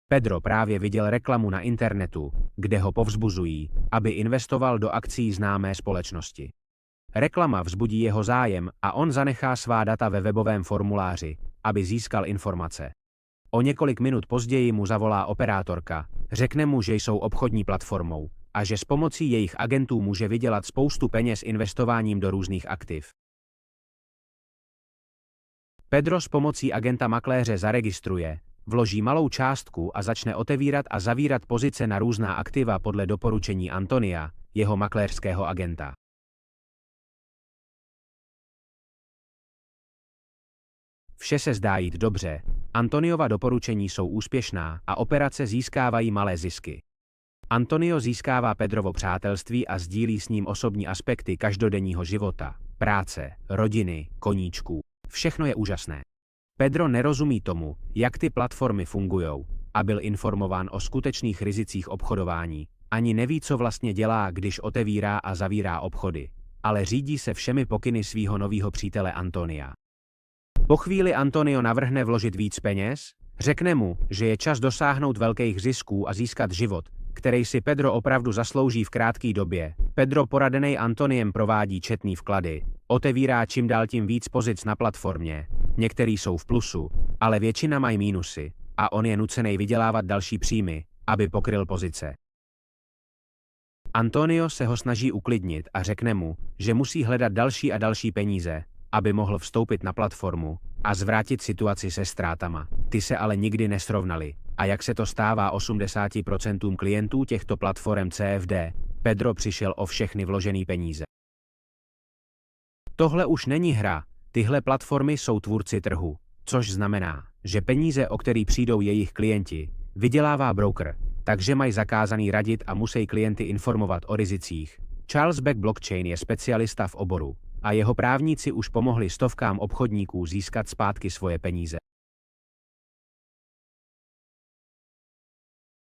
Pedro právě viděl reklamu na internetu, kde ho povzbuzují, aby investoval do akcií známé společnosti. Reklama vzbudí jeho zájem a on zanechá svá data ve webovém formuláři, aby získal informace. O několik minut později mu zavolá operátorka, řekne mu, že jsou obchodní platformou a že s pomocí jejich agentů může vydělat spoustu peněz investováním do různých aktiv. Pedro s pomocí agenta makléře zaregistruje, vloží malou částku a začne otevírat a zavírat pozice na různá aktiva podle doporučení Antonia, jeho makléřského agenta. Vše se zdá jít dobře, Antoniova doporučení jsou úspěšná a operace získávají malé zisky. Antonio získává Pedrovo přátelství a sdílí s ním osobní aspekty každodenního života, práce, rodiny, koníčků. Všechno je úžasné. Pedro nerozumí tomu, jak ty platformy fungujou, a byl informován o skutečných rizicích obchodování, ani neví, co vlastně dělá, když otevírá a zavírá obchody, ale řídí se všemi pokyny svýho nového přítele Antonia. Po chvíli Antonio navrhne vložit víc peněz, řekne mu, že je čas dosáhnout velkých zisků a získat život, který si Pedro opravdu zaslouží v krátké době. Pedro poradený Antoniem provádí četný vklady, otevírá čím dál tím víc pozic na platformě, některý jsou v plusu, ale většina mají mínusy a on je nucený vydělávat další příjmy, aby pokryl pozice. Antonio se ho snaží uklidnit a řekne mu, že musí hledat další a další peníze, aby mohl vstoupit na platformu a zvrátit situaci se ztrátama. Ty se ale nikdy nesrovnaly. A jak se to stává 80% klientů těchto platform CFD, Pedro přišel o všechny vložené peníze. Tohle už není hra, tyhle platformy jsou tvůrci trhu, což znamená, že peníze, o který přijdou jejich klienti, vydělává broker, takže mají zakázaný radit a musí klienty informovat o rizicích. Charles Beck Blockchain je specialista v oboru a jeho právníci už pomohli stovkám obchodníků získat zpátky svoje peníze.